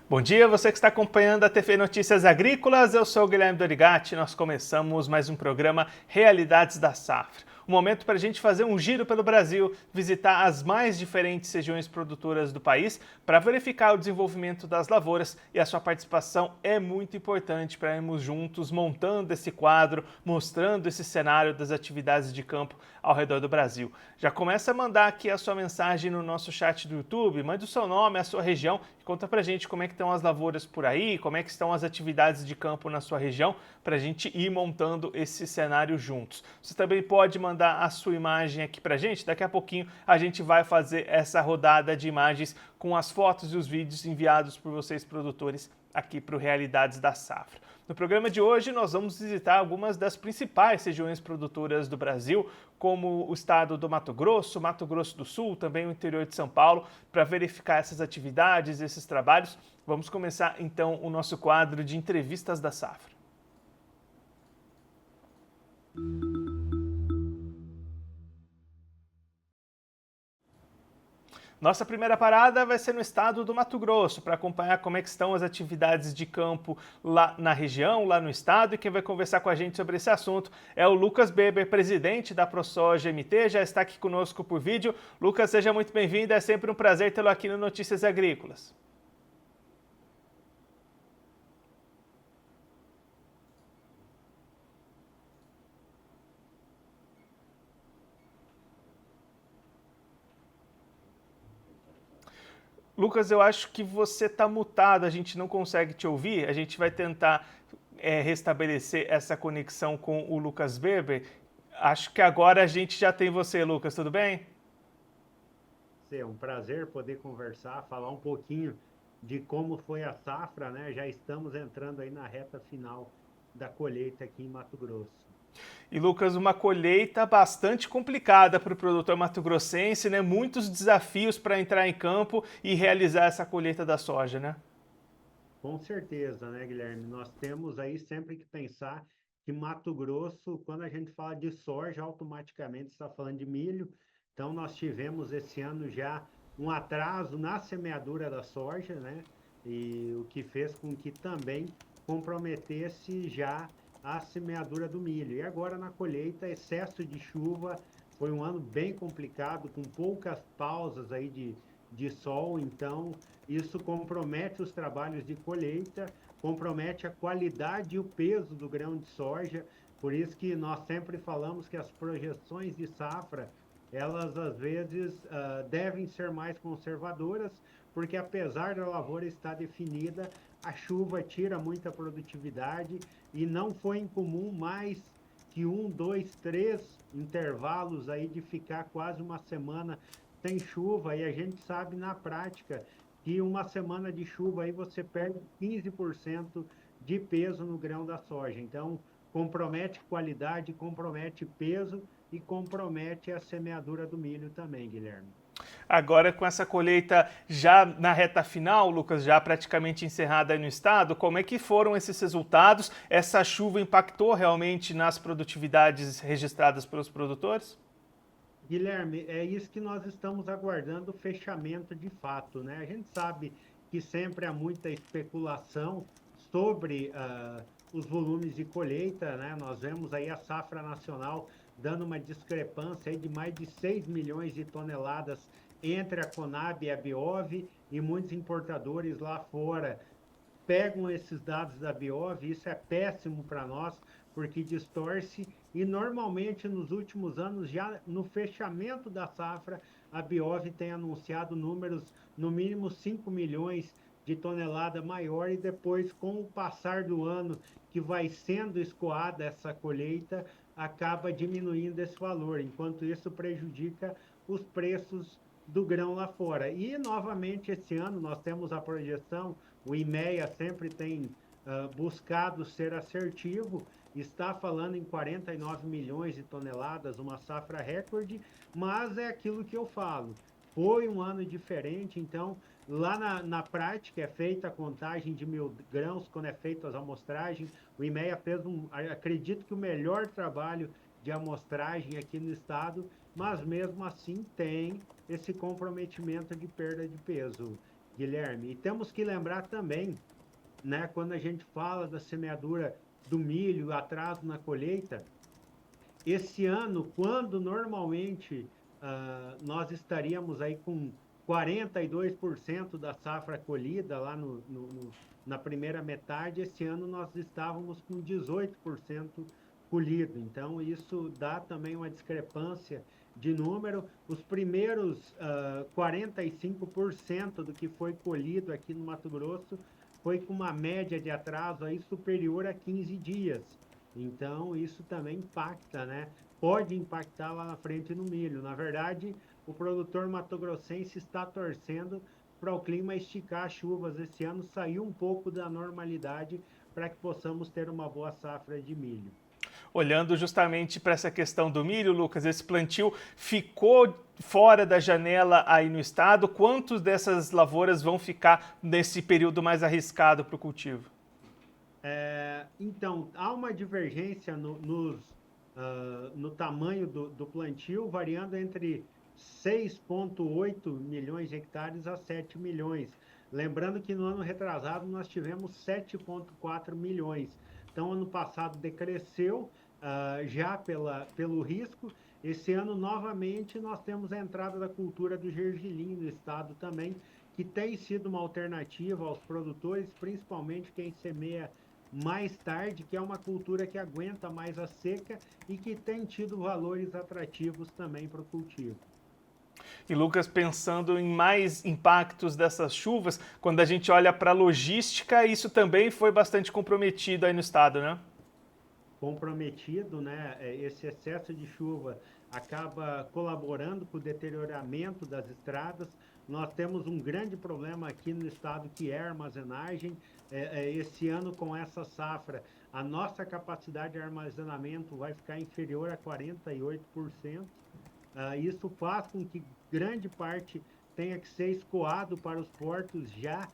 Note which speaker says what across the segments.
Speaker 1: Bom dia, você que está acompanhando a TV Notícias Agrícolas, eu sou o Guilherme Dorigatti. Nós começamos mais um programa Realidades da Safra. Um momento para a gente fazer um giro pelo Brasil, visitar as mais diferentes regiões produtoras do país para verificar o desenvolvimento das lavouras, e a sua participação é muito importante para irmos juntos montando esse quadro, mostrando esse cenário das atividades de campo ao redor do Brasil. Já começa a mandar aqui a sua mensagem no nosso chat do YouTube, mande o seu nome, a sua região e conta pra gente como é que estão as lavouras por aí, como é que estão as atividades de campo na sua região, para a gente ir montando esse cenário juntos. Você também pode mandar a sua imagem aqui pra gente, daqui a pouquinho a gente vai fazer essa rodada de imagens com as fotos e os vídeos enviados por vocês produtores aqui para o Realidades da Safra. No programa de hoje nós vamos visitar algumas das principais regiões produtoras do Brasil, como o estado do Mato Grosso do Sul, também o interior de São Paulo, para verificar essas atividades, esses trabalhos. Vamos começar então o nosso quadro de entrevistas da safra. Nossa primeira parada vai ser no estado do Mato Grosso, para acompanhar como é que estão as atividades de campo lá na região, lá no estado, e quem vai conversar com a gente sobre esse assunto é o Lucas Beber, presidente da ProSoja MT, já está aqui conosco por vídeo. Lucas, seja muito bem-vindo, é sempre um prazer tê-lo aqui no Notícias Agrícolas. Lucas, eu acho que você está mutado, a gente não consegue te ouvir. A gente vai tentar restabelecer essa conexão com o Lucas Weber. Acho que agora a gente já tem você, Lucas, tudo bem?
Speaker 2: É um prazer poder conversar, falar um pouquinho de como foi a safra, né? Já estamos entrando aí na reta final da colheita aqui em Mato Grosso.
Speaker 1: E Lucas, uma colheita bastante complicada para o produtor mato-grossense, né? Muitos desafios para entrar em campo e realizar essa colheita da soja, né?
Speaker 2: Com certeza, né, Guilherme? Nós temos aí sempre que pensar que Mato Grosso, quando a gente fala de soja, automaticamente está falando de milho. Então, nós tivemos esse ano já um atraso na semeadura da soja, né? E o que fez com que também comprometesse já a semeadura do milho. E agora na colheita, excesso de chuva, foi um ano bem complicado, com poucas pausas aí de sol, então isso compromete os trabalhos de colheita, compromete a qualidade e o peso do grão de soja. Por isso que nós sempre falamos que as projeções de safra, elas às vezes devem ser mais conservadoras, porque apesar da lavoura estar definida, a chuva tira muita produtividade e não foi incomum mais que um, dois, três intervalos aí de ficar quase uma semana sem chuva, e a gente sabe na prática que uma semana de chuva aí você perde 15% de peso no grão da soja. Então, compromete qualidade, compromete peso e compromete a semeadura do milho também, Guilherme.
Speaker 1: Agora, com essa colheita já na reta final, Lucas, já praticamente encerrada aí no estado, como é que foram esses resultados? Essa chuva impactou realmente nas produtividades registradas pelos produtores?
Speaker 2: Guilherme, é isso que nós estamos aguardando o fechamento de fato, né? A gente sabe que sempre há muita especulação sobre os volumes de colheita, né? Nós vemos aí a safra nacional dando uma discrepância aí de mais de 6 milhões de toneladas entre a Conab e a Biov, e muitos importadores lá fora pegam esses dados da Biov, isso é péssimo para nós, porque distorce, e normalmente nos últimos anos, já no fechamento da safra, a Biov tem anunciado números no mínimo 5 milhões de tonelada maior, e depois, com o passar do ano que vai sendo escoada essa colheita, acaba diminuindo esse valor, enquanto isso prejudica os preços do grão lá fora. E novamente esse ano nós temos a projeção, o IMEA sempre tem buscado ser assertivo, está falando em 49 milhões de toneladas, uma safra recorde, mas é aquilo que eu falo. Foi um ano diferente, então lá na prática é feita a contagem de 1.000 grãos, quando é feita as amostragens. O IMEA fez, acredito que o melhor trabalho de amostragem aqui no estado, mas mesmo assim tem esse comprometimento de perda de peso. Guilherme. E temos que lembrar também, né, quando a gente fala da semeadura do milho, atraso na colheita, esse ano, quando normalmente nós estaríamos aí com 42% da safra colhida lá na primeira metade, esse ano nós estávamos com 18% colhido. Então, isso dá também uma discrepância de número. Os primeiros 45% do que foi colhido aqui no Mato Grosso foi com uma média de atraso aí superior a 15 dias. Então, isso também impacta, né? Pode impactar lá na frente no milho. Na verdade, o produtor mato-grossense está torcendo para o clima esticar as chuvas esse ano, sair um pouco da normalidade para que possamos ter uma boa safra de milho.
Speaker 1: Olhando justamente para essa questão do milho, Lucas, esse plantio ficou fora da janela aí no estado. Quantos dessas lavouras vão ficar nesse período mais arriscado para o cultivo?
Speaker 2: Então, há uma divergência no tamanho do plantio, variando entre 6,8 milhões de hectares a 7 milhões. Lembrando que no ano retrasado nós tivemos 7,4 milhões. Então, ano passado decresceu já pelo risco. Esse ano, novamente, nós temos a entrada da cultura do gergelim no estado também, que tem sido uma alternativa aos produtores, principalmente quem semeia mais tarde, que é uma cultura que aguenta mais a seca e que tem tido valores atrativos também para o cultivo.
Speaker 1: E Lucas, pensando em mais impactos dessas chuvas, quando a gente olha para a logística, isso também foi bastante comprometido aí no estado, né?
Speaker 2: Comprometido, né? Esse excesso de chuva acaba colaborando com o deterioramento das estradas. Nós temos um grande problema aqui no estado que é a armazenagem. Esse ano, com essa safra, a nossa capacidade de armazenamento vai ficar inferior a 48%. Isso faz com que grande parte tenha que ser escoado para os portos já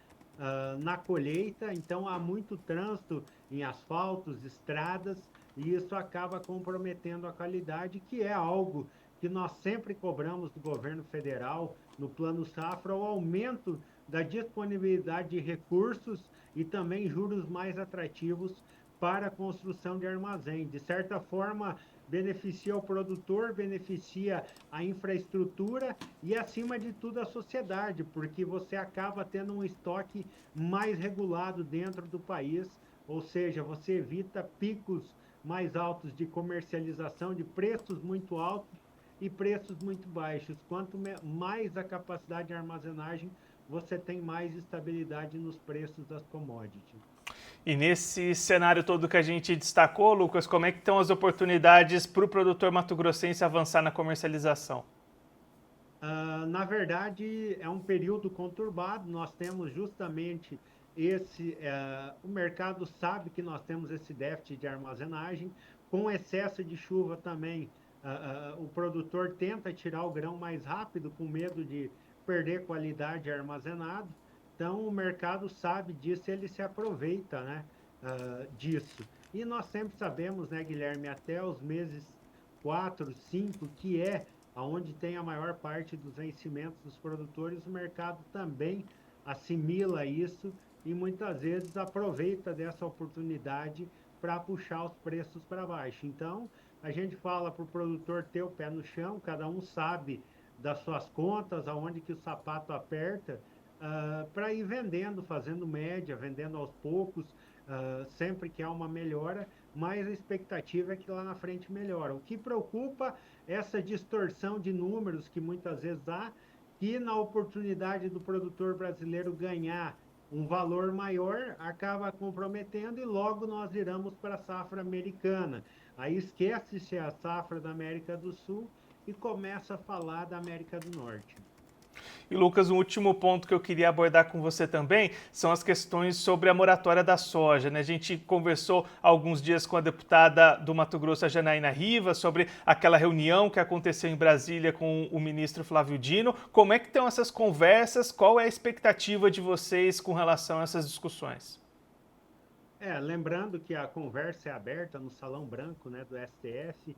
Speaker 2: na colheita, então há muito trânsito em asfaltos, estradas, e isso acaba comprometendo a qualidade, que é algo que nós sempre cobramos do governo federal, no Plano Safra, o aumento da disponibilidade de recursos e também juros mais atrativos para a construção de armazém. De certa forma, beneficia o produtor, beneficia a infraestrutura e, acima de tudo, a sociedade, porque você acaba tendo um estoque mais regulado dentro do país, ou seja, você evita picos mais altos de comercialização, de preços muito altos e preços muito baixos. Quanto mais a capacidade de armazenagem, você tem mais estabilidade nos preços das commodities.
Speaker 1: E nesse cenário todo que a gente destacou, Lucas, como é que estão as oportunidades para o produtor mato-grossense avançar na comercialização?
Speaker 2: Na verdade, é um período conturbado. Nós temos justamente o mercado sabe que nós temos esse déficit de armazenagem. Com excesso de chuva também, o produtor tenta tirar o grão mais rápido, com medo de perder qualidade armazenado. Então, o mercado sabe disso, ele se aproveita, né, disso. E nós sempre sabemos, né, Guilherme, até os meses 4, 5, que é onde tem a maior parte dos vencimentos dos produtores, o mercado também assimila isso e muitas vezes aproveita dessa oportunidade para puxar os preços para baixo. Então, a gente fala para o produtor ter o pé no chão, cada um sabe das suas contas, aonde que o sapato aperta, para ir vendendo, fazendo média, vendendo aos poucos, sempre que há uma melhora, mas a expectativa é que lá na frente melhora. O que preocupa é essa distorção de números que muitas vezes há, que na oportunidade do produtor brasileiro ganhar um valor maior, acaba comprometendo e logo nós viramos para a safra americana. Aí esquece-se a safra da América do Sul e começa a falar da América do Norte.
Speaker 1: E Lucas, um último ponto que eu queria abordar com você também são as questões sobre a moratória da soja, né? A gente conversou há alguns dias com a deputada do Mato Grosso, a Janaína Rivas, sobre aquela reunião que aconteceu em Brasília com o ministro Flávio Dino. Como é que estão essas conversas? Qual é a expectativa de vocês com relação a essas discussões?
Speaker 2: Lembrando que a conversa é aberta no Salão Branco, né, do STF.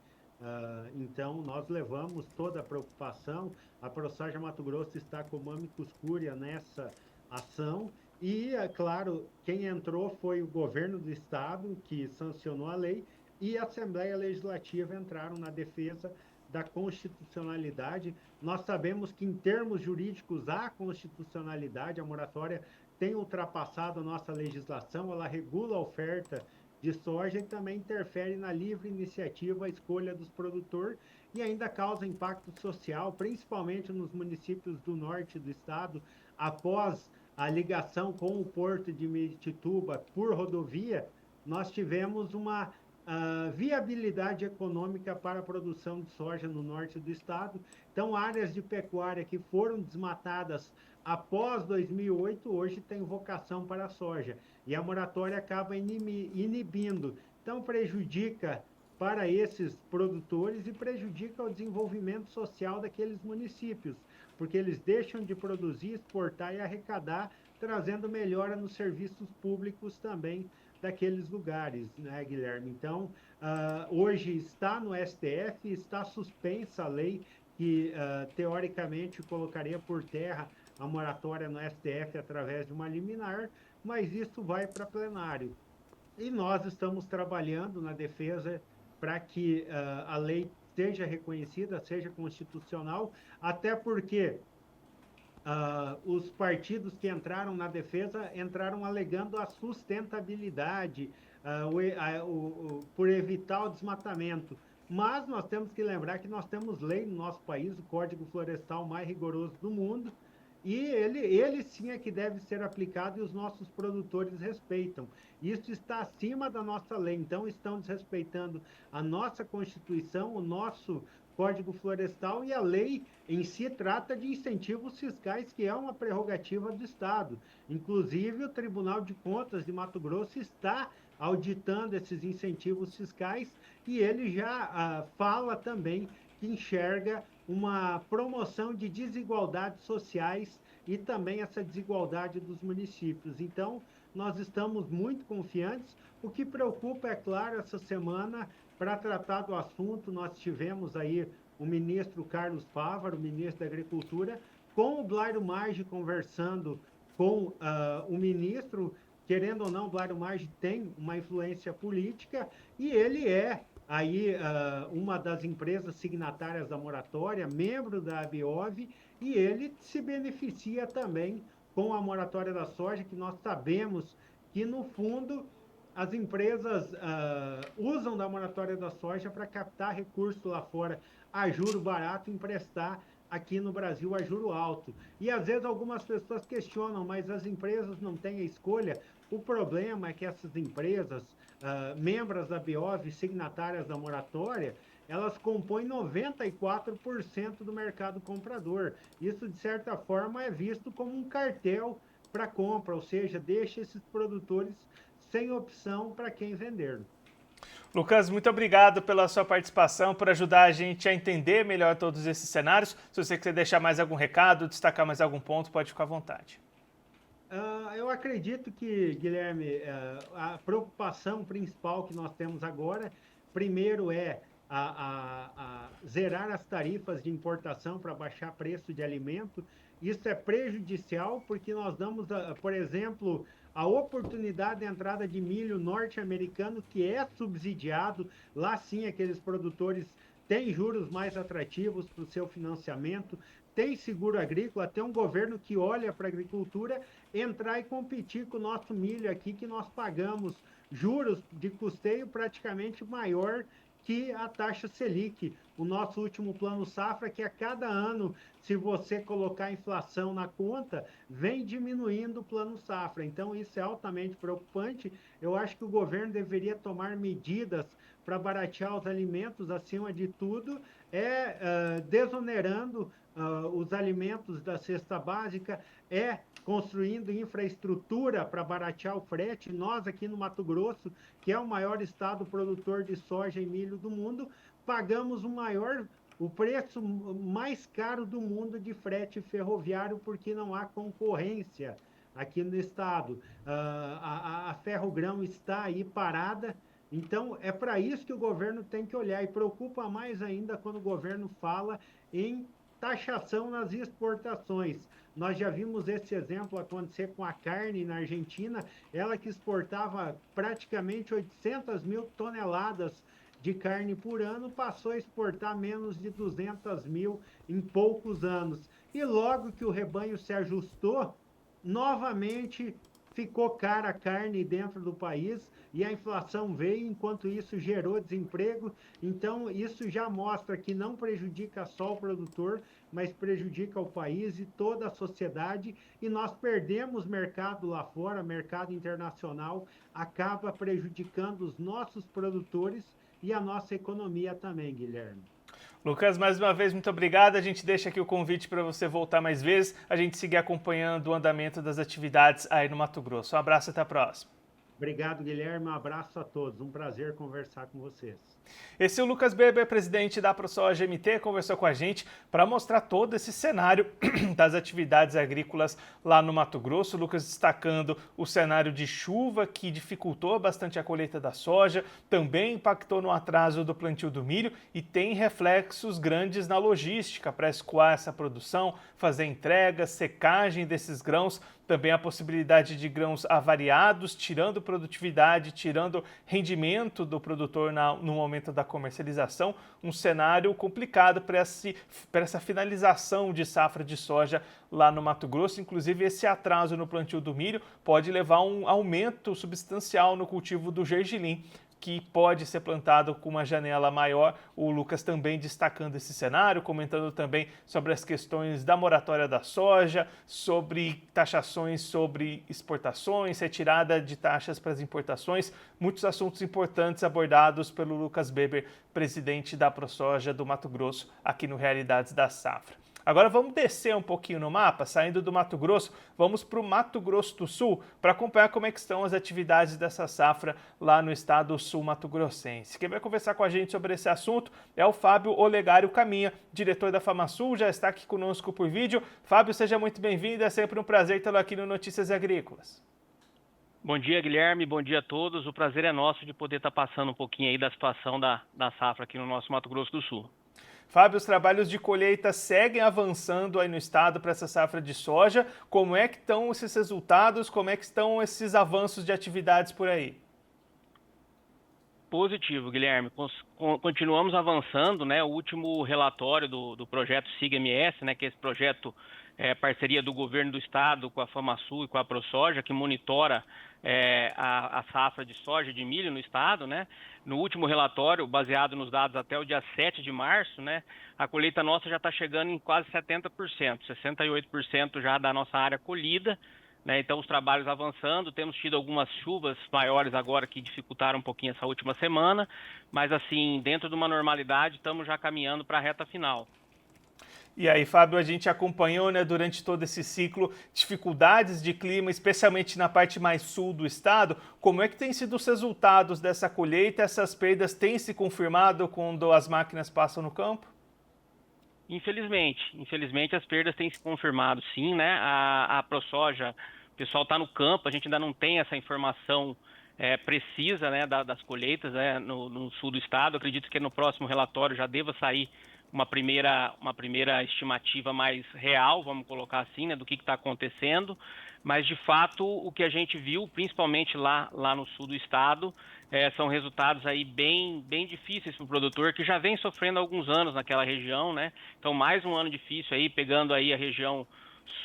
Speaker 2: Então, nós levamos toda a preocupação. A ProSoja Mato Grosso está com o Amicus Curiae nessa ação. E, é claro, quem entrou foi o governo do estado, que sancionou a lei, e a Assembleia Legislativa entraram na defesa da constitucionalidade. Nós sabemos que, em termos jurídicos, há constitucionalidade, a moratória tem ultrapassado a nossa legislação, ela regula a oferta de soja e também interfere na livre iniciativa, a escolha dos produtores, e ainda causa impacto social, principalmente nos municípios do norte do estado, após a ligação com o porto de Miritituba por rodovia, nós tivemos uma viabilidade econômica para a produção de soja no norte do estado. Então, áreas de pecuária que foram desmatadas após 2008, hoje têm vocação para a soja. E a moratória acaba inibindo. Então, prejudica para esses produtores e prejudica o desenvolvimento social daqueles municípios, porque eles deixam de produzir, exportar e arrecadar, trazendo melhora nos serviços públicos também daqueles lugares, né, Guilherme? Então, hoje está no STF, está suspensa a lei que, teoricamente, colocaria por terra a moratória no STF através de uma liminar, mas isso vai para plenário. E nós estamos trabalhando na defesa para que a lei seja reconhecida, seja constitucional, até porque os partidos que entraram na defesa entraram alegando a sustentabilidade, por evitar o desmatamento. Mas nós temos que lembrar que nós temos lei no nosso país, o Código Florestal mais rigoroso do mundo, e ele sim é que deve ser aplicado e os nossos produtores respeitam. Isso está acima da nossa lei, então estão desrespeitando a nossa Constituição, o nosso Código Florestal, e a lei em si trata de incentivos fiscais, que é uma prerrogativa do Estado. Inclusive, o Tribunal de Contas de Mato Grosso está auditando esses incentivos fiscais e ele já fala também que enxerga uma promoção de desigualdades sociais e também essa desigualdade dos municípios. Então, nós estamos muito confiantes. O que preocupa, é claro, essa semana, para tratar do assunto, nós tivemos aí o ministro Carlos Fávaro, o ministro da Agricultura, com o Blairo Maggi conversando com o ministro. Querendo ou não, o Blairo Maggi tem uma influência política e ele é aí uma das empresas signatárias da moratória, membro da Abiov, e ele se beneficia também com a moratória da soja, que nós sabemos que, no fundo, as empresas usam da moratória da soja para captar recurso lá fora a juro barato, emprestar aqui no Brasil a juro alto. E às vezes algumas pessoas questionam, mas as empresas não têm a escolha. O problema é que essas empresas, membros da Biov, signatárias da moratória, elas compõem 94% do mercado comprador. Isso, de certa forma, é visto como um cartel para compra, ou seja, deixa esses produtores sem opção para quem vender.
Speaker 1: Lucas, muito obrigado pela sua participação, por ajudar a gente a entender melhor todos esses cenários. Se você quiser deixar mais algum recado, destacar mais algum ponto, pode ficar à vontade.
Speaker 2: Eu acredito que, Guilherme, a preocupação principal que nós temos agora, primeiro é zerar as tarifas de importação para baixar preço de alimento. Isso é prejudicial porque nós damos, por exemplo, a oportunidade de entrada de milho norte-americano, que é subsidiado. Lá sim, aqueles produtores têm juros mais atrativos para o seu financiamento, tem seguro agrícola, tem um governo que olha para a agricultura entrar e competir com o nosso milho aqui, que nós pagamos juros de custeio praticamente maior que a taxa Selic. O nosso último plano safra, que a cada ano, se você colocar a inflação na conta, vem diminuindo o plano safra. Então, isso é altamente preocupante. Eu acho que o governo deveria tomar medidas para baratear os alimentos, acima de tudo, desonerando os alimentos da cesta básica, construindo infraestrutura para baratear o frete. Nós aqui no Mato Grosso, que é o maior estado produtor de soja e milho do mundo, pagamos o preço mais caro do mundo de frete ferroviário, porque não há concorrência aqui no estado. A Ferrogrão está aí parada. Então, é para isso que o governo tem que olhar, e preocupa mais ainda quando o governo fala em taxação nas exportações. Nós já vimos esse exemplo acontecer com a carne na Argentina, ela que exportava praticamente 800 mil toneladas de carne por ano, passou a exportar menos de 200 mil em poucos anos. E logo que o rebanho se ajustou, novamente ficou cara a carne dentro do país e a inflação veio, enquanto isso gerou desemprego. Então, isso já mostra que não prejudica só o produtor, mas prejudica o país e toda a sociedade, e nós perdemos mercado lá fora, mercado internacional, acaba prejudicando os nossos produtores e a nossa economia também, Guilherme.
Speaker 1: Lucas, mais uma vez, muito obrigado. A gente deixa aqui o convite para você voltar mais vezes, a gente seguir acompanhando o andamento das atividades aí no Mato Grosso. Um abraço e até a próxima.
Speaker 2: Obrigado, Guilherme. Um abraço a todos. Um prazer conversar com vocês.
Speaker 1: Esse é o Lucas Beber, presidente da ProSoja MT, conversou com a gente para mostrar todo esse cenário das atividades agrícolas lá no Mato Grosso. O Lucas destacando o cenário de chuva que dificultou bastante a colheita da soja, também impactou no atraso do plantio do milho e tem reflexos grandes na logística para escoar essa produção, fazer entrega, secagem desses grãos, também a possibilidade de grãos avariados, tirando produtividade, tirando rendimento do produtor no momento da comercialização, um cenário complicado para essa finalização de safra de soja lá no Mato Grosso. Inclusive, esse atraso no plantio do milho pode levar a um aumento substancial no cultivo do gergelim, que pode ser plantado com uma janela maior. O Lucas também destacando esse cenário, comentando também sobre as questões da moratória da soja, sobre taxações sobre exportações, retirada de taxas para as importações, muitos assuntos importantes abordados pelo Lucas Beber, presidente da ProSoja do Mato Grosso, aqui no Realidades da Safra. Agora vamos descer um pouquinho no mapa, saindo do Mato Grosso, vamos para o Mato Grosso do Sul para acompanhar como é que estão as atividades dessa safra lá no estado sul-mato-grossense. Quem vai conversar com a gente sobre esse assunto é o Fábio Olegário Caminha, diretor da FamaSul, já está aqui conosco por vídeo. Fábio, seja muito bem-vindo, é sempre um prazer tê-lo aqui no Notícias Agrícolas.
Speaker 3: Bom dia, Guilherme, bom dia a todos. O prazer é nosso de poder estar passando um pouquinho aí da situação da safra aqui no nosso Mato Grosso do Sul.
Speaker 1: Fábio, os trabalhos de colheita seguem avançando aí no estado para essa safra de soja. Como é que estão esses resultados? Como é que estão esses avanços de atividades por aí?
Speaker 3: Positivo, Guilherme. Continuamos avançando, né? O último relatório do projeto SIG-MS, né? Que é esse projeto parceria do governo do estado com a FamaSul e com a ProSoja, que monitora a safra de soja e de milho no estado, né? No último relatório, baseado nos dados até o dia 7 de março, né? A colheita nossa já está chegando em quase 70%, 68% já da nossa área colhida, né? Então, os trabalhos avançando, temos tido algumas chuvas maiores agora que dificultaram um pouquinho essa última semana, mas assim, dentro de uma normalidade, estamos já caminhando para a reta final.
Speaker 1: E aí, Fábio, a gente acompanhou, né, durante todo esse ciclo dificuldades de clima, especialmente na parte mais sul do estado. Como é que têm sido os resultados dessa colheita? Essas perdas têm se confirmado quando as máquinas passam no campo?
Speaker 3: Infelizmente as perdas têm se confirmado, sim, né? A ProSoja, o pessoal está no campo, a gente ainda não tem essa informação precisa, né, das colheitas, né, no sul do estado. Acredito que no próximo relatório já deva sair uma primeira estimativa mais real, vamos colocar assim, né, do que está acontecendo, mas de fato o que a gente viu, principalmente lá no sul do estado, são resultados aí bem difíceis para o produtor, que já vem sofrendo há alguns anos naquela região, né? Então mais um ano difícil aí, pegando aí a região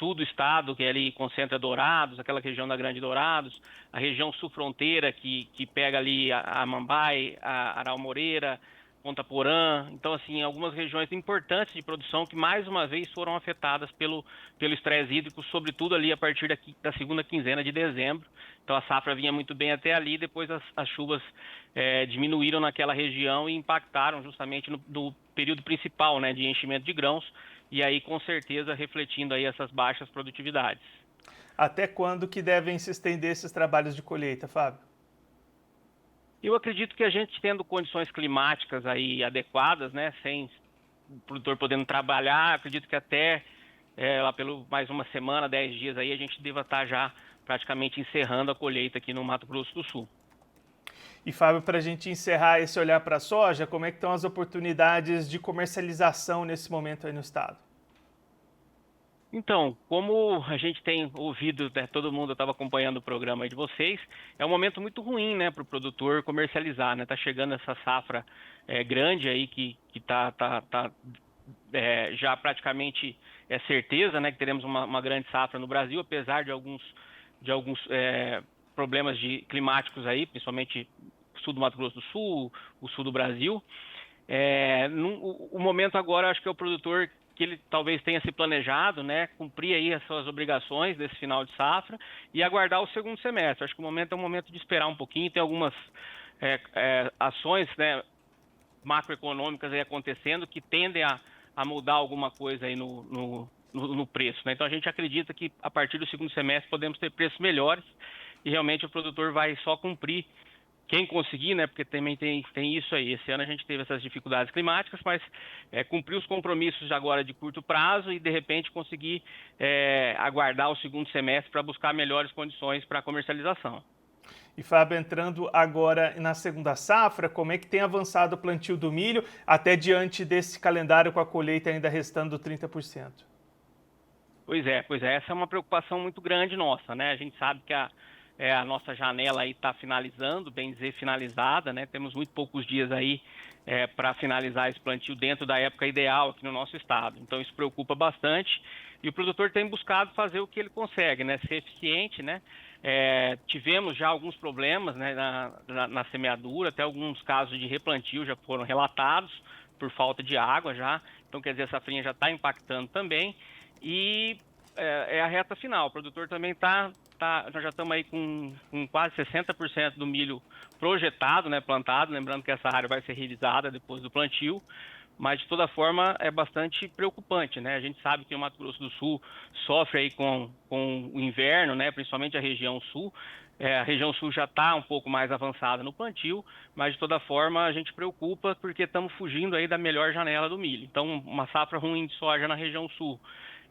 Speaker 3: sul do estado, que ali concentra Dourados, aquela região da Grande Dourados, a região sul-fronteira que pega ali a Mambai, a Aral Moreira, Ponta Porã. Então, assim, algumas regiões importantes de produção que, mais uma vez, foram afetadas pelo estresse hídrico, sobretudo ali a partir da segunda quinzena de dezembro. Então, a safra vinha muito bem até ali, depois as chuvas diminuíram naquela região e impactaram justamente no período principal, né, de enchimento de grãos, e aí, com certeza, refletindo aí essas baixas produtividades.
Speaker 1: Até quando que devem se estender esses trabalhos de colheita, Fábio?
Speaker 3: Eu acredito que a gente tendo condições climáticas aí adequadas, né, sem o produtor podendo trabalhar, acredito que até lá pelo mais uma semana, 10 dias aí, a gente deva estar já praticamente encerrando a colheita aqui no Mato Grosso do Sul.
Speaker 1: E Fábio, para a gente encerrar esse olhar para a soja, como é que estão as oportunidades de comercialização nesse momento aí no estado?
Speaker 3: Então, como a gente tem ouvido, né, todo mundo estava acompanhando o programa aí de vocês, é um momento muito ruim, né, para o produtor comercializar, né? Tá chegando essa safra grande aí que tá já praticamente é certeza, né, que teremos uma grande safra no Brasil, apesar de alguns problemas climáticos aí, principalmente o sul do Mato Grosso do Sul, o sul do Brasil. O momento agora, acho que é o produtor que ele talvez tenha se planejado, né, cumprir aí as suas obrigações desse final de safra e aguardar o segundo semestre. Acho que o momento é um momento de esperar um pouquinho, tem algumas ações, né, macroeconômicas aí acontecendo que tendem a mudar alguma coisa aí no preço, né? Então a gente acredita que a partir do segundo semestre podemos ter preços melhores e realmente o produtor vai só cumprir quem conseguir, né? Porque também tem isso aí. Esse ano a gente teve essas dificuldades climáticas, mas cumprir os compromissos de agora de curto prazo e de repente conseguir aguardar o segundo semestre para buscar melhores condições para a comercialização.
Speaker 1: E Fábio, entrando agora na segunda safra, como é que tem avançado o plantio do milho, até diante desse calendário com a colheita ainda restando 30%?
Speaker 3: Pois é, essa é uma preocupação muito grande nossa, né? A gente sabe que a nossa janela aí está finalizando, bem dizer finalizada, né? Temos muito poucos dias aí para finalizar esse plantio dentro da época ideal aqui no nosso estado. Então isso preocupa bastante e o produtor tem buscado fazer o que ele consegue, né? Ser eficiente, né? Tivemos já alguns problemas, né, na semeadura, até alguns casos de replantio já foram relatados por falta de água já. Então quer dizer, a safrinha já está impactando também. E é a reta final. O produtor também nós já estamos aí com quase 60% do milho projetado, né, plantado. Lembrando que essa área vai ser revisada depois do plantio, mas de toda forma é bastante preocupante, né? A gente sabe que o Mato Grosso do Sul sofre aí com o inverno, né, principalmente a região sul. A região sul já está um pouco mais avançada no plantio, mas de toda forma a gente preocupa porque estamos fugindo aí da melhor janela do milho. Então, uma safra ruim de soja na região sul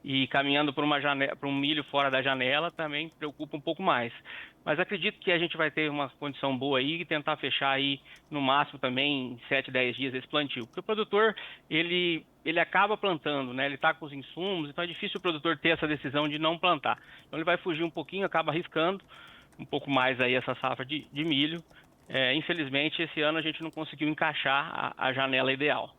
Speaker 3: e caminhando para um milho fora da janela também preocupa um pouco mais. Mas acredito que a gente vai ter uma condição boa aí e tentar fechar aí no máximo também em 7, 10 dias esse plantio. Porque o produtor, ele acaba plantando, né? Ele está com os insumos, então é difícil o produtor ter essa decisão de não plantar. Então ele vai fugir um pouquinho, acaba arriscando um pouco mais aí essa safra de milho. Infelizmente, esse ano a gente não conseguiu encaixar a janela ideal.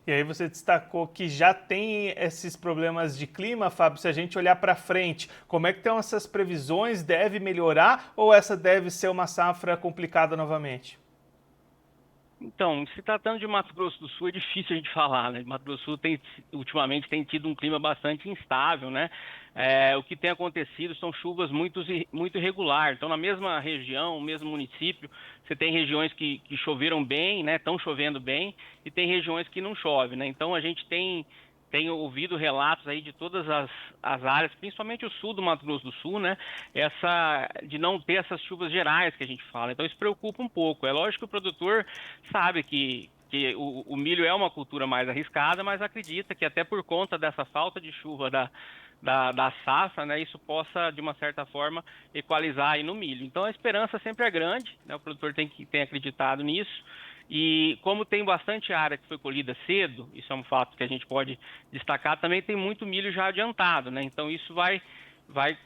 Speaker 1: E aí você destacou que já tem esses problemas de clima, Fábio. Se a gente olhar para frente, como é que estão essas previsões? Deve melhorar ou essa deve ser uma safra complicada novamente?
Speaker 3: Então, se tratando de Mato Grosso do Sul, é difícil a gente falar, né? Mato Grosso do Sul ultimamente tem tido um clima bastante instável, né? O que tem acontecido são chuvas muito irregulares. Então, na mesma região, mesmo município, você tem regiões que choveram bem, né? Estão chovendo bem, e tem regiões que não chove, né? Então, a gente tem ouvido relatos aí de todas as áreas, principalmente o sul do Mato Grosso do Sul, né? De não ter essas chuvas gerais que a gente fala. Então isso preocupa um pouco. É lógico que o produtor sabe que o milho é uma cultura mais arriscada, mas acredita que até por conta dessa falta de chuva da safra, né, isso possa, de uma certa forma, equalizar aí no milho. Então a esperança sempre é grande, né? O produtor tem acreditado nisso. E como tem bastante área que foi colhida cedo, isso é um fato que a gente pode destacar, também tem muito milho já adiantado, né? Então isso vai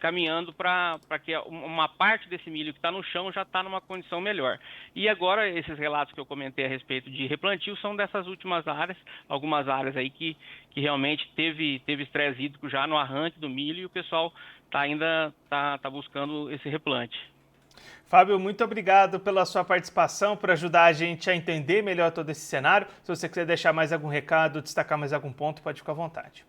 Speaker 3: caminhando para que uma parte desse milho que está no chão já está numa condição melhor. E agora esses relatos que eu comentei a respeito de replantio são dessas últimas áreas, algumas áreas aí que realmente teve estresse hídrico já no arranque do milho e o pessoal ainda tá buscando esse replante.
Speaker 1: Fábio, muito obrigado pela sua participação, por ajudar a gente a entender melhor todo esse cenário. Se você quiser deixar mais algum recado, destacar mais algum ponto, pode ficar à vontade.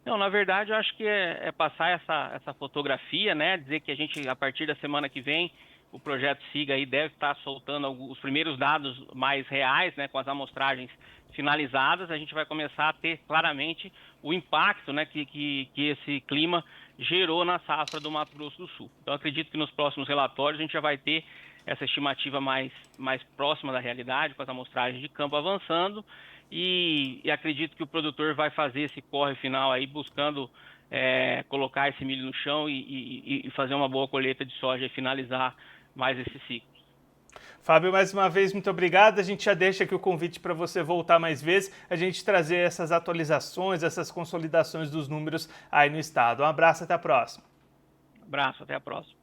Speaker 3: Não, na verdade, eu acho que é passar essa fotografia, né? Dizer que a gente, a partir da semana que vem, o projeto SIGA aí deve estar soltando os primeiros dados mais reais, né? Com as amostragens finalizadas, a gente vai começar a ter claramente o impacto, né? Que esse clima gerou na safra do Mato Grosso do Sul. Então, acredito que nos próximos relatórios a gente já vai ter essa estimativa mais próxima da realidade, com as amostragens de campo avançando, e acredito que o produtor vai fazer esse corre final aí, buscando colocar esse milho no chão e fazer uma boa colheita de soja e finalizar mais esse ciclo.
Speaker 1: Fábio, mais uma vez, muito obrigado. A gente já deixa aqui o convite para você voltar mais vezes, a gente trazer essas atualizações, essas consolidações dos números aí no estado. Um abraço, até a próxima.
Speaker 3: Um abraço, até a próxima.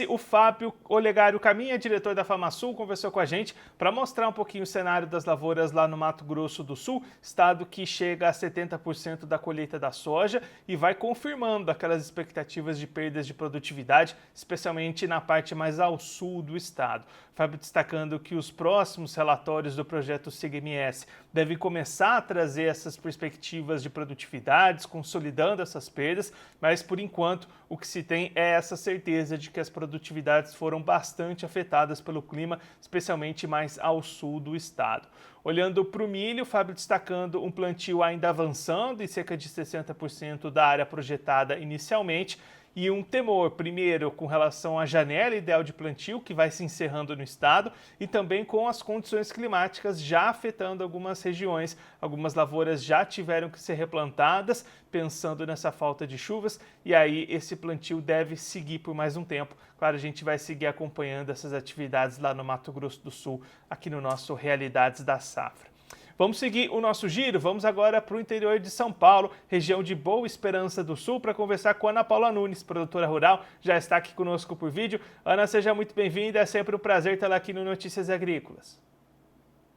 Speaker 1: O Fábio Olegário Caminha, diretor da FamaSul, conversou com a gente para mostrar um pouquinho o cenário das lavouras lá no Mato Grosso do Sul, estado que chega a 70% da colheita da soja e vai confirmando aquelas expectativas de perdas de produtividade, especialmente na parte mais ao sul do estado. Fábio destacando que os próximos relatórios do projeto SIG-MS devem começar a trazer essas perspectivas de produtividades, consolidando essas perdas, mas por enquanto o que se tem é essa certeza de que as produtividades foram bastante afetadas pelo clima, especialmente mais ao sul do estado. Olhando para o milho, Fábio destacando um plantio ainda avançando em cerca de 60% da área projetada inicialmente, e um temor, primeiro, com relação à janela ideal de plantio, que vai se encerrando no estado, e também com as condições climáticas já afetando algumas regiões. Algumas lavouras já tiveram que ser replantadas, pensando nessa falta de chuvas, e aí esse plantio deve seguir por mais um tempo. Claro, a gente vai seguir acompanhando essas atividades lá no Mato Grosso do Sul, aqui no nosso Realidades da Safra. Vamos seguir o nosso giro, vamos agora para o interior de São Paulo, região de Boa Esperança do Sul, para conversar com Ana Paula Nunes, produtora rural, já está aqui conosco por vídeo. Ana, seja muito bem-vinda, é sempre um prazer tê-la aqui no Notícias Agrícolas.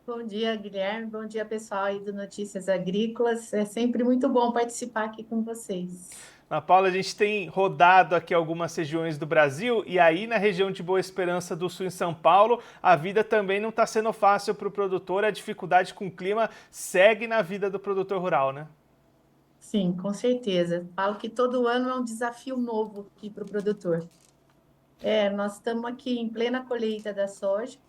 Speaker 4: Bom dia, Guilherme, bom dia pessoal aí do Notícias Agrícolas, é sempre muito bom participar aqui com vocês.
Speaker 1: Ana Paula, a gente tem rodado aqui algumas regiões do Brasil e aí na região de Boa Esperança do Sul, em São Paulo, a vida também não está sendo fácil para o produtor, a dificuldade com o clima segue na vida do produtor rural, né?
Speaker 4: Sim, com certeza. Falo que todo ano é um desafio novo aqui para o produtor. Nós estamos aqui em plena colheita da soja,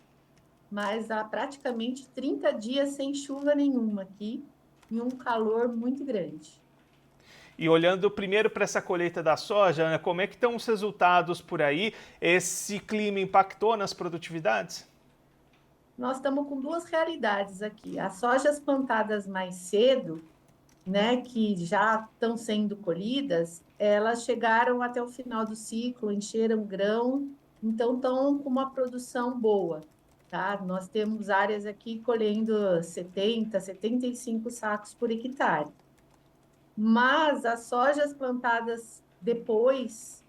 Speaker 4: mas há praticamente 30 dias sem chuva nenhuma aqui e um calor muito grande.
Speaker 1: E olhando primeiro para essa colheita da soja, Ana, como é que estão os resultados por aí? Esse clima impactou nas produtividades?
Speaker 4: Nós estamos com duas realidades aqui. As sojas plantadas mais cedo, né, que já estão sendo colhidas, elas chegaram até o final do ciclo, encheram grão, então estão com uma produção boa, tá? Nós temos áreas aqui colhendo 70, 75 sacos por hectare. Mas as sojas plantadas depois,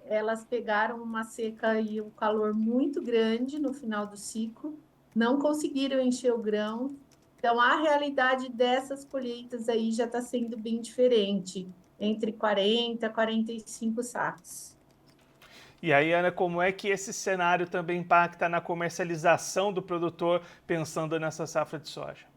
Speaker 4: elas pegaram uma seca e um calor muito grande no final do ciclo, não conseguiram encher o grão. Então, a realidade dessas colheitas aí já está sendo bem diferente, entre 40 e 45 sacos.
Speaker 1: E aí, Ana, como é que esse cenário também impacta na comercialização do produtor, pensando nessa safra de soja?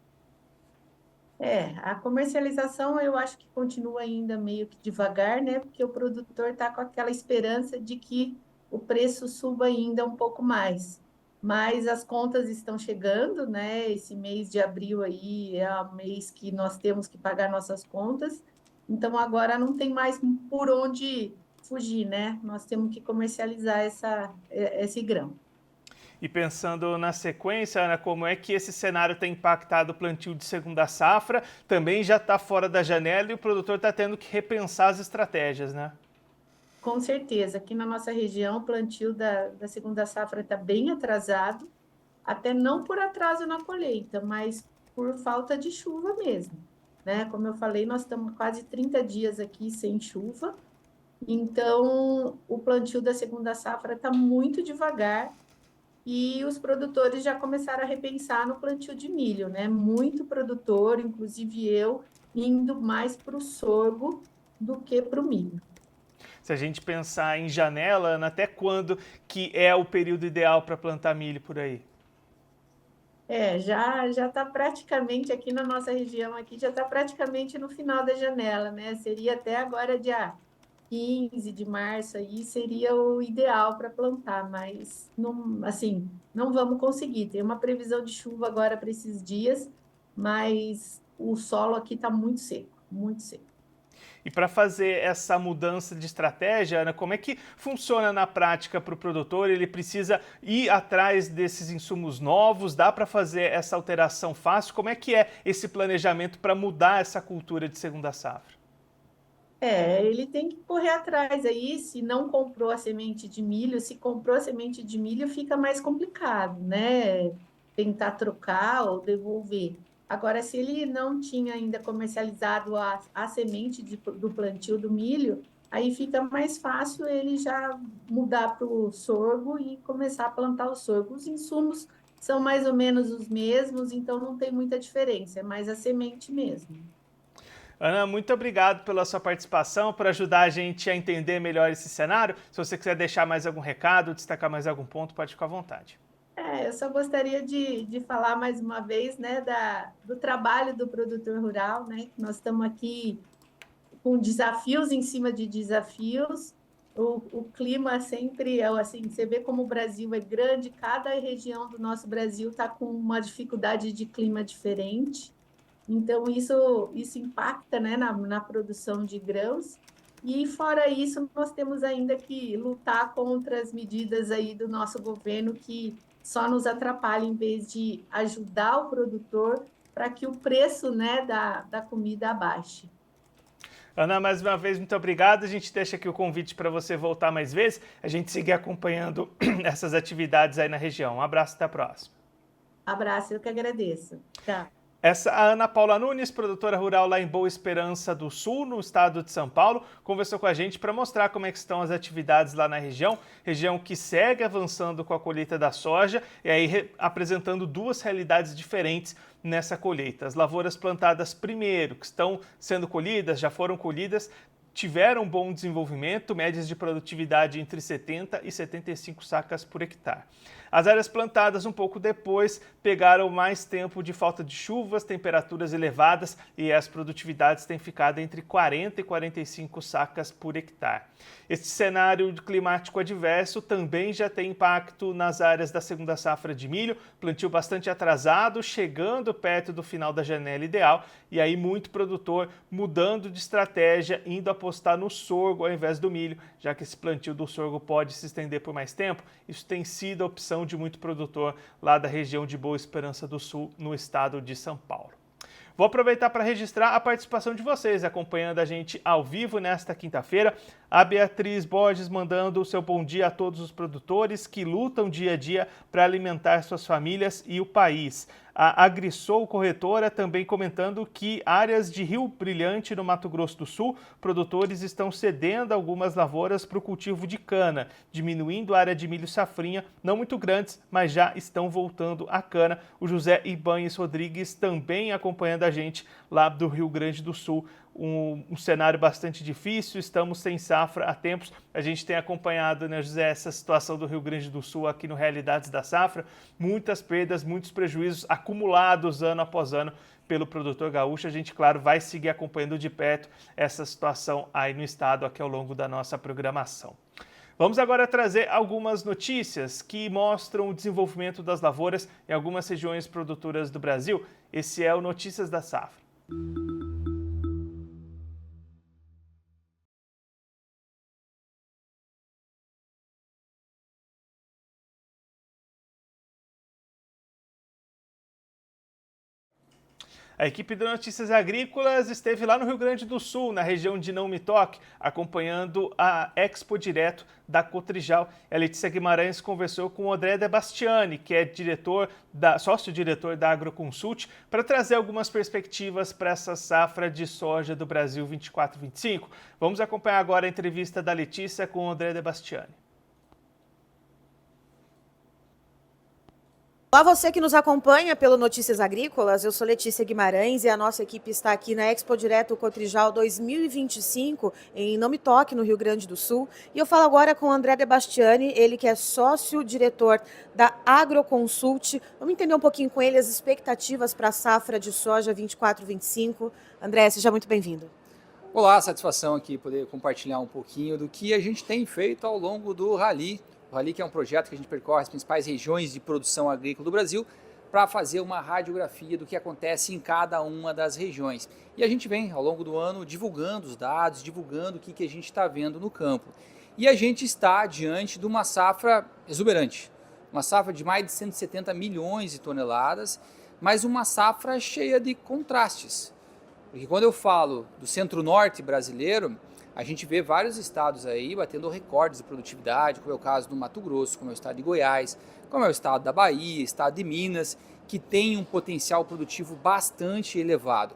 Speaker 4: A comercialização eu acho que continua ainda meio que devagar, né? Porque o produtor está com aquela esperança de que o preço suba ainda um pouco mais. Mas as contas estão chegando, né? Esse mês de abril aí é o mês que nós temos que pagar nossas contas. Então agora não tem mais por onde fugir, né? Nós temos que comercializar esse grão.
Speaker 1: E pensando na sequência, Ana, como é que esse cenário tem impactado o plantio de segunda safra? Também já está fora da janela e o produtor está tendo que repensar as estratégias, né?
Speaker 4: Com certeza. Aqui na nossa região, o plantio da segunda safra está bem atrasado, até não por atraso na colheita, mas por falta de chuva mesmo, né? Como eu falei, nós estamos quase 30 dias aqui sem chuva, então o plantio da segunda safra está muito devagar, e os produtores já começaram a repensar no plantio de milho, né? Muito produtor, inclusive eu, indo mais para o sorgo do que para o milho.
Speaker 1: Se a gente pensar em janela, Ana, até quando que é o período ideal para plantar milho por aí?
Speaker 4: Já está praticamente aqui na nossa região, aqui já está praticamente no final da janela, né? Seria até agora dia 15 de março aí seria o ideal para plantar, mas não, assim, não vamos conseguir. Tem uma previsão de chuva agora para esses dias, mas o solo aqui está muito seco, muito seco.
Speaker 1: E para fazer essa mudança de estratégia, Ana, como é que funciona na prática para o produtor? Ele precisa ir atrás desses insumos novos? Dá para fazer essa alteração fácil? Como é que é esse planejamento para mudar essa cultura de segunda safra?
Speaker 4: Ele tem que correr atrás aí, se não comprou a semente de milho, se comprou a semente de milho, fica mais complicado, né? Tentar trocar ou devolver. Agora, se ele não tinha ainda comercializado a semente do plantio do milho, aí fica mais fácil ele já mudar para o sorgo e começar a plantar o sorgo. Os insumos são mais ou menos os mesmos, então não tem muita diferença, é mais a semente mesmo.
Speaker 1: Ana, muito obrigado pela sua participação, por ajudar a gente a entender melhor esse cenário. Se você quiser deixar mais algum recado, destacar mais algum ponto, pode ficar à vontade.
Speaker 4: Eu só gostaria de falar mais uma vez, né, do trabalho do produtor rural, né? Nós estamos aqui com desafios em cima de desafios. O clima sempre é assim, você vê como o Brasil é grande, cada região do nosso Brasil está com uma dificuldade de clima diferente. Então, isso impacta, né, na produção de grãos. E, fora isso, nós temos ainda que lutar contra as medidas aí do nosso governo que só nos atrapalham em vez de ajudar o produtor para que o preço, né, da comida abaixe.
Speaker 1: Ana, mais uma vez, muito obrigado. A gente deixa aqui o convite para você voltar mais vezes, a gente seguir acompanhando essas atividades aí na região. Um abraço, até a próxima.
Speaker 4: Abraço, eu que agradeço. Tchau.
Speaker 1: Essa a Ana Paula Nunes, produtora rural lá em Boa Esperança do Sul, no estado de São Paulo, conversou com a gente para mostrar como é que estão as atividades lá na região que segue avançando com a colheita da soja, e aí apresentando duas realidades diferentes nessa colheita. As lavouras plantadas primeiro, que estão sendo colhidas, já foram colhidas, tiveram bom desenvolvimento, médias de produtividade entre 70 e 75 sacas por hectare. As áreas plantadas um pouco depois pegaram mais tempo de falta de chuvas, temperaturas elevadas e as produtividades têm ficado entre 40 e 45 sacas por hectare. Este cenário climático adverso também já tem impacto nas áreas da segunda safra de milho, plantio bastante atrasado, chegando perto do final da janela ideal, e aí muito produtor mudando de estratégia, indo apostar no sorgo ao invés do milho, já que esse plantio do sorgo pode se estender por mais tempo. Isso tem sido a opção de muito produtor lá da região de Boa Esperança do Sul, no estado de São Paulo. Vou aproveitar para registrar a participação de vocês, acompanhando a gente ao vivo nesta quinta-feira. A Beatriz Borges mandando o seu bom dia a todos os produtores que lutam dia a dia para alimentar suas famílias e o país. A Agrisol Corretora também comentando que áreas de Rio Brilhante, no Mato Grosso do Sul, produtores estão cedendo algumas lavouras para o cultivo de cana, diminuindo a área de milho safrinha, não muito grandes, mas já estão voltando a cana. O José Ibanez Rodrigues também acompanhando a gente lá do Rio Grande do Sul. Um cenário bastante difícil, estamos sem safra há tempos. A gente tem acompanhado, né, José, essa situação do Rio Grande do Sul aqui no Realidades da Safra. Muitas perdas, muitos prejuízos acumulados ano após ano pelo produtor gaúcho. A gente, claro, vai seguir acompanhando de perto essa situação aí no estado aqui ao longo da nossa programação. Vamos agora trazer algumas notícias que mostram o desenvolvimento das lavouras em algumas regiões produtoras do Brasil. Esse é o Notícias da Safra. A equipe de Notícias Agrícolas esteve lá no Rio Grande do Sul, na região de Não Me Toque, acompanhando a Expo Direto da Cotrijal. A Letícia Guimarães conversou com o André De Bastiani, que é sócio-diretor da Agroconsult, para trazer algumas perspectivas para essa safra de soja do Brasil 24-25. Vamos acompanhar agora a entrevista da Letícia com o André De Bastiani.
Speaker 5: Olá, você que nos acompanha pelo Notícias Agrícolas, eu sou Letícia Guimarães e a nossa equipe está aqui na Expo Direto Cotrijal 2025 em Não Me Toque, no Rio Grande do Sul. E eu falo agora com o André De Bastiani, ele que é sócio-diretor da Agroconsult. Vamos entender um pouquinho com ele as expectativas para a safra de soja 24-25. André, seja muito bem-vindo.
Speaker 6: Olá, satisfação aqui poder compartilhar um pouquinho do que a gente tem feito ao longo do Rally. O Rally, que é um projeto que a gente percorre as principais regiões de produção agrícola do Brasil para fazer uma radiografia do que acontece em cada uma das regiões. E a gente vem, ao longo do ano, divulgando os dados, divulgando o que a gente está vendo no campo. E a gente está diante de uma safra exuberante, uma safra de mais de 170 milhões de toneladas, mas uma safra cheia de contrastes. Porque quando eu falo do centro-norte brasileiro, a gente vê vários estados aí batendo recordes de produtividade, como é o caso do Mato Grosso, como é o estado de Goiás, como é o estado da Bahia, estado de Minas, que tem um potencial produtivo bastante elevado.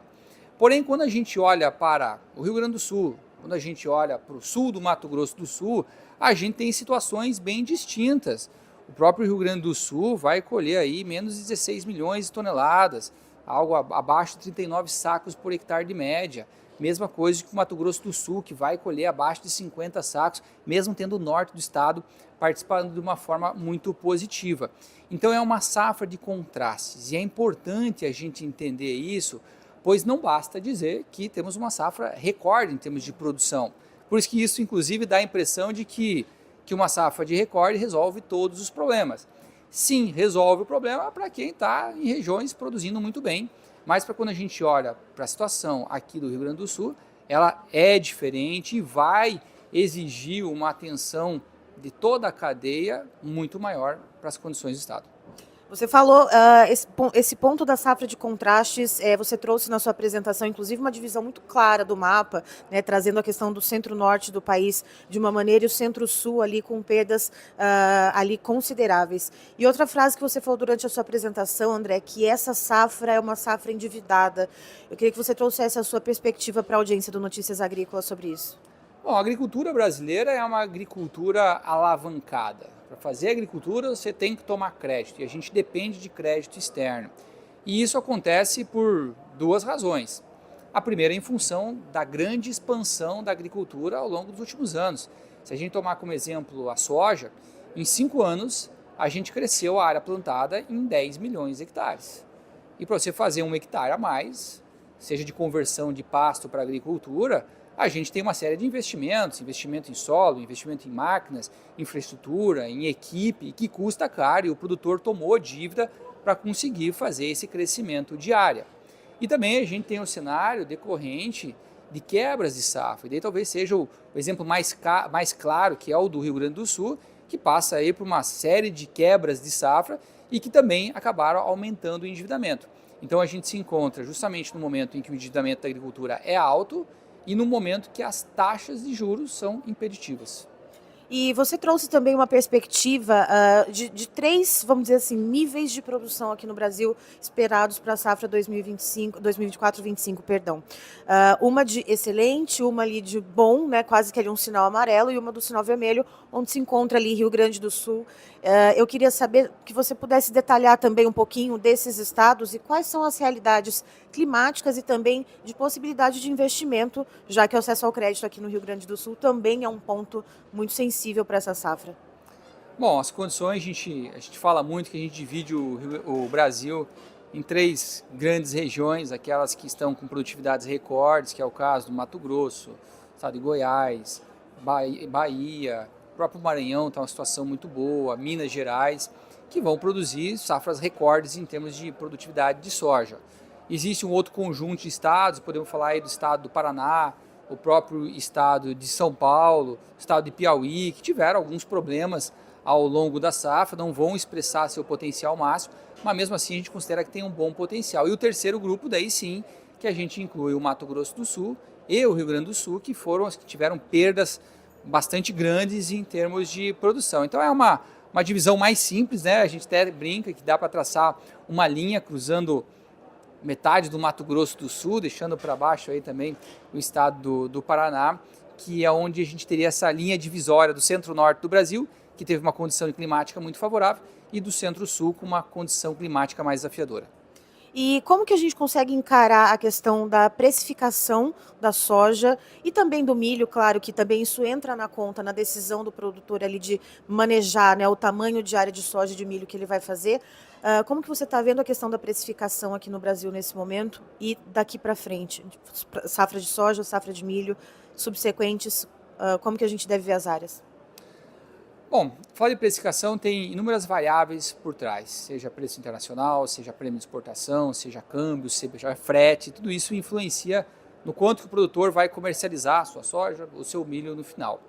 Speaker 6: Porém, quando a gente olha para o Rio Grande do Sul, quando a gente olha para o sul do Mato Grosso do Sul, a gente tem situações bem distintas. O próprio Rio Grande do Sul vai colher aí menos de 16 milhões de toneladas, algo abaixo de 39 sacos por hectare de média. Mesma coisa que o Mato Grosso do Sul, que vai colher abaixo de 50 sacos, mesmo tendo o norte do estado participando de uma forma muito positiva. Então é uma safra de contrastes e é importante a gente entender isso, pois não basta dizer que temos uma safra recorde em termos de produção. Por isso que isso, inclusive, dá a impressão de que uma safra de recorde resolve todos os problemas. Sim, resolve o problema para quem está em regiões produzindo muito bem, mas para quando a gente olha para a situação aqui do Rio Grande do Sul, ela é diferente e vai exigir uma atenção de toda a cadeia muito maior para as condições do Estado.
Speaker 5: Você falou esse ponto da safra de contrastes, você trouxe na sua apresentação, inclusive, uma divisão muito clara do mapa, né, trazendo a questão do centro-norte do país de uma maneira e o centro-sul ali com perdas ali consideráveis. E outra frase que você falou durante a sua apresentação, André, que essa safra é uma safra endividada. Eu queria que você trouxesse a sua perspectiva para a audiência do Notícias Agrícolas sobre isso.
Speaker 6: Bom, a agricultura brasileira é uma agricultura alavancada. Para fazer agricultura, você tem que tomar crédito e a gente depende de crédito externo. E isso acontece por duas razões. A primeira é em função da grande expansão da agricultura ao longo dos últimos anos. Se a gente tomar como exemplo a soja, em 5 anos a gente cresceu a área plantada em 10 milhões de hectares. E para você fazer 1 hectare a mais, seja de conversão de pasto para agricultura, a gente tem uma série de investimentos, investimento em solo, investimento em máquinas, infraestrutura, em equipe, que custa caro e o produtor tomou dívida para conseguir fazer esse crescimento de área. E também a gente tem um cenário decorrente de quebras de safra, e daí talvez seja o exemplo mais claro, que é o do Rio Grande do Sul, que passa aí por uma série de quebras de safra e que também acabaram aumentando o endividamento. Então a gente se encontra justamente no momento em que o endividamento da agricultura é alto, e no momento que as taxas de juros são impeditivas.
Speaker 5: E você trouxe também uma perspectiva de 3, vamos dizer assim, níveis de produção aqui no Brasil esperados para a safra 2024-25, perdão. Uma de excelente, uma ali de bom, né, quase que ali um sinal amarelo, e uma do sinal vermelho, onde se encontra ali Rio Grande do Sul. Eu queria saber que você pudesse detalhar também um pouquinho desses estados e quais são as realidades climáticas e também de possibilidade de investimento, já que o acesso ao crédito aqui no Rio Grande do Sul também é um ponto muito sensível para essa safra.
Speaker 6: Bom, as condições, a gente fala muito que a gente divide o Brasil em 3 grandes regiões, aquelas que estão com produtividades recordes, que é o caso do Mato Grosso, estado de Goiás, Bahia, o próprio Maranhão está uma situação muito boa, Minas Gerais, que vão produzir safras recordes em termos de produtividade de soja. Existe um outro conjunto de estados, podemos falar aí do estado do Paraná, o próprio estado de São Paulo, o estado de Piauí, que tiveram alguns problemas ao longo da safra, não vão expressar seu potencial máximo, mas mesmo assim a gente considera que tem um bom potencial. E o terceiro grupo, daí sim, que a gente inclui o Mato Grosso do Sul e o Rio Grande do Sul, que foram as que tiveram perdas bastante grandes em termos de produção. Então é uma divisão mais simples, né? A gente até brinca que dá para traçar uma linha cruzando metade do Mato Grosso do Sul, deixando para baixo aí também o estado do Paraná, que é onde a gente teria essa linha divisória do centro-norte do Brasil, que teve uma condição climática muito favorável, e do centro-sul com uma condição climática mais desafiadora.
Speaker 5: E como que a gente consegue encarar a questão da precificação da soja e também do milho, claro que também isso entra na conta, na decisão do produtor ali de manejar, né, o tamanho de área de soja e de milho que ele vai fazer. Como que você está vendo a questão da precificação aqui no Brasil nesse momento e daqui para frente? Safra de soja, safra de milho, subsequentes, como que a gente deve ver as áreas?
Speaker 6: Bom, falar de precificação tem inúmeras variáveis por trás, seja preço internacional, seja prêmio de exportação, seja câmbio, seja frete, tudo isso influencia no quanto que o produtor vai comercializar a sua soja, o seu milho no final.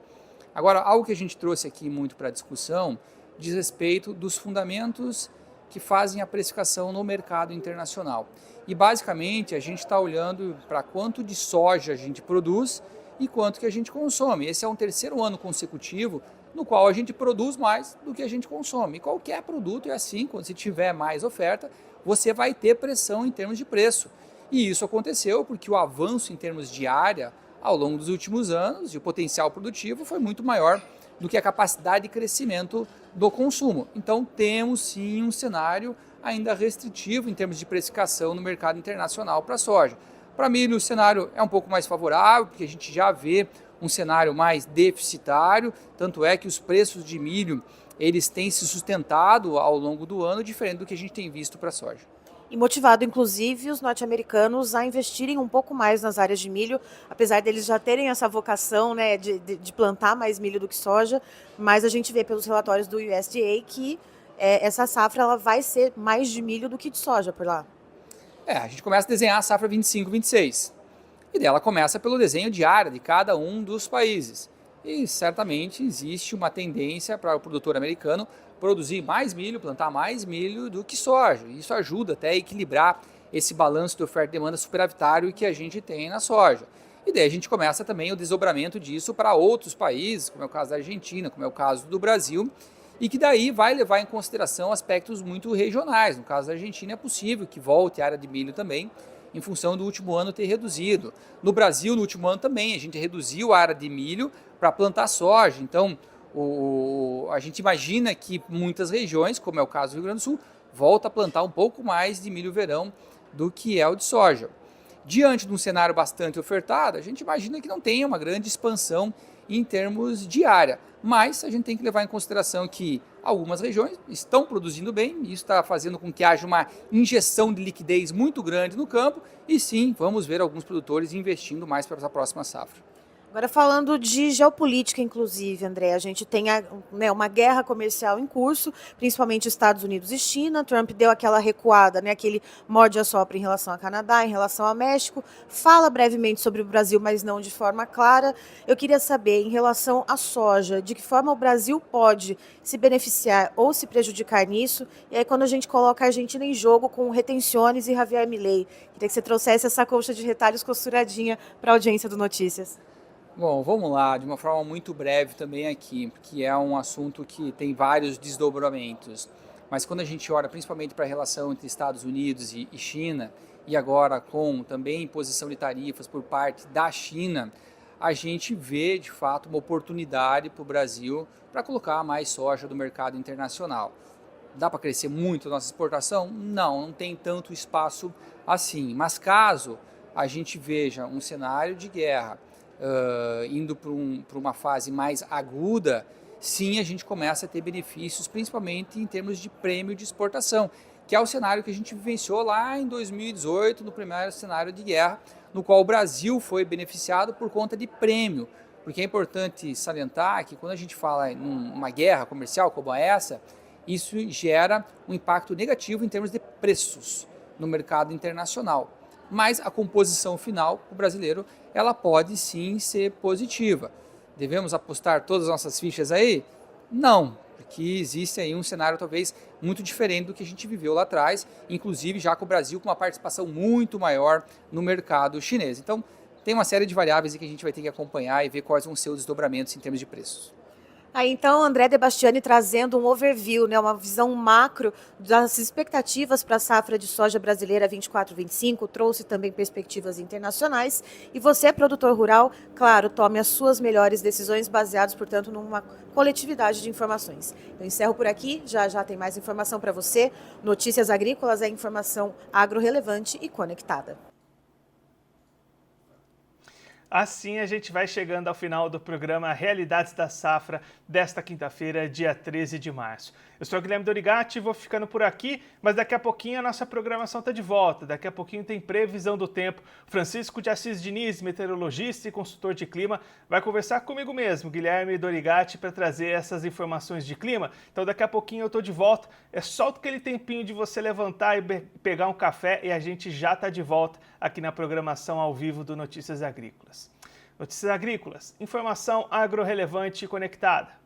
Speaker 6: Agora, algo que a gente trouxe aqui muito para a discussão diz respeito dos fundamentos que fazem a precificação no mercado internacional. E basicamente a gente está olhando para quanto de soja a gente produz e quanto que a gente consome. Esse é um terceiro ano consecutivo no qual a gente produz mais do que a gente consome. E qualquer produto é assim, quando você tiver mais oferta, você vai ter pressão em termos de preço. E isso aconteceu porque o avanço em termos de área ao longo dos últimos anos e o potencial produtivo foi muito maior do que a capacidade de crescimento do consumo. Então temos sim um cenário ainda restritivo em termos de precificação no mercado internacional para a soja. Para milho o cenário é um pouco mais favorável, porque a gente já vê um cenário mais deficitário, tanto é que os preços de milho eles têm se sustentado ao longo do ano, diferente do que a gente tem visto para a soja.
Speaker 5: E motivado, inclusive, os norte-americanos a investirem um pouco mais nas áreas de milho, apesar deles já terem essa vocação, né, de plantar mais milho do que soja, mas a gente vê pelos relatórios do USDA que essa safra ela vai ser mais de milho do que de soja por lá.
Speaker 6: A gente começa a desenhar a safra 25-26. E dela começa pelo desenho de área de cada um dos países. E certamente existe uma tendência para o produtor americano produzir mais milho, plantar mais milho do que soja. Isso ajuda até a equilibrar esse balanço de oferta e demanda superavitário que a gente tem na soja. E daí a gente começa também o desdobramento disso para outros países, como é o caso da Argentina, como é o caso do Brasil, e que daí vai levar em consideração aspectos muito regionais. No caso da Argentina é possível que volte a área de milho também, em função do último ano ter reduzido. No Brasil, no último ano também, a gente reduziu a área de milho para plantar soja. Então, a gente imagina que muitas regiões, como é o caso do Rio Grande do Sul, volta a plantar um pouco mais de milho verão do que é o de soja. Diante de um cenário bastante ofertado, a gente imagina que não tenha uma grande expansão em termos de área. Mas a gente tem que levar em consideração que algumas regiões estão produzindo bem, e isso está fazendo com que haja uma injeção de liquidez muito grande no campo, e sim, vamos ver alguns produtores investindo mais para essa próxima safra.
Speaker 5: Agora falando de geopolítica, inclusive, André, a gente tem uma guerra comercial em curso, principalmente Estados Unidos e China. Trump deu aquela recuada, aquele morde-a-sopra em relação ao Canadá, em relação ao México. Fala brevemente sobre o Brasil, mas não de forma clara. Eu queria saber, em relação à soja, de que forma o Brasil pode se beneficiar ou se prejudicar nisso. E aí, quando a gente coloca a Argentina em jogo com retenções e Javier Milei, queria que você trouxesse essa colcha de retalhos costuradinha para a audiência do Notícias.
Speaker 6: Bom, vamos lá, de uma forma muito breve também aqui, porque é um assunto que tem vários desdobramentos. Mas quando a gente olha principalmente para a relação entre Estados Unidos e China, e agora com também imposição de tarifas por parte da China, a gente vê de fato uma oportunidade para o Brasil para colocar mais soja do mercado internacional. Dá para crescer muito a nossa exportação? Não tem tanto espaço assim. Mas caso a gente veja um cenário de guerra, indo para uma fase mais aguda, sim, a gente começa a ter benefícios, principalmente em termos de prêmio de exportação, que é o cenário que a gente vivenciou lá em 2018, no primeiro cenário de guerra, no qual o Brasil foi beneficiado por conta de prêmio, porque é importante salientar que quando a gente fala em uma guerra comercial como essa, isso gera um impacto negativo em termos de preços no mercado internacional. Mas a composição final, o brasileiro, ela pode sim ser positiva. Devemos apostar todas as nossas fichas aí? Não, porque existe aí um cenário talvez muito diferente do que a gente viveu lá atrás, inclusive já com o Brasil com uma participação muito maior no mercado chinês. Então, tem uma série de variáveis que a gente vai ter que acompanhar e ver quais vão ser os desdobramentos em termos de preços.
Speaker 5: Aí então, André Debastiani trazendo um overview, uma visão macro das expectativas para a safra de soja brasileira 24-25, trouxe também perspectivas internacionais. E você, produtor rural, claro, tome as suas melhores decisões baseadas, portanto, numa coletividade de informações. Eu encerro por aqui, já tem mais informação para você. Notícias Agrícolas é informação agro-relevante e conectada.
Speaker 1: Assim a gente vai chegando ao final do programa Realidades da Safra desta quinta-feira, dia 13 de março. Eu sou o Guilherme Dorigatti e vou ficando por aqui, mas daqui a pouquinho a nossa programação está de volta. Daqui a pouquinho tem previsão do tempo. Francisco de Assis Diniz, meteorologista e consultor de clima, vai conversar comigo mesmo, Guilherme Dorigatti, para trazer essas informações de clima. Então daqui a pouquinho eu estou de volta. É só aquele tempinho de você levantar e pegar um café e a gente já está de volta aqui na programação ao vivo do Notícias Agrícolas. Notícias Agrícolas, informação agro-relevante e conectada.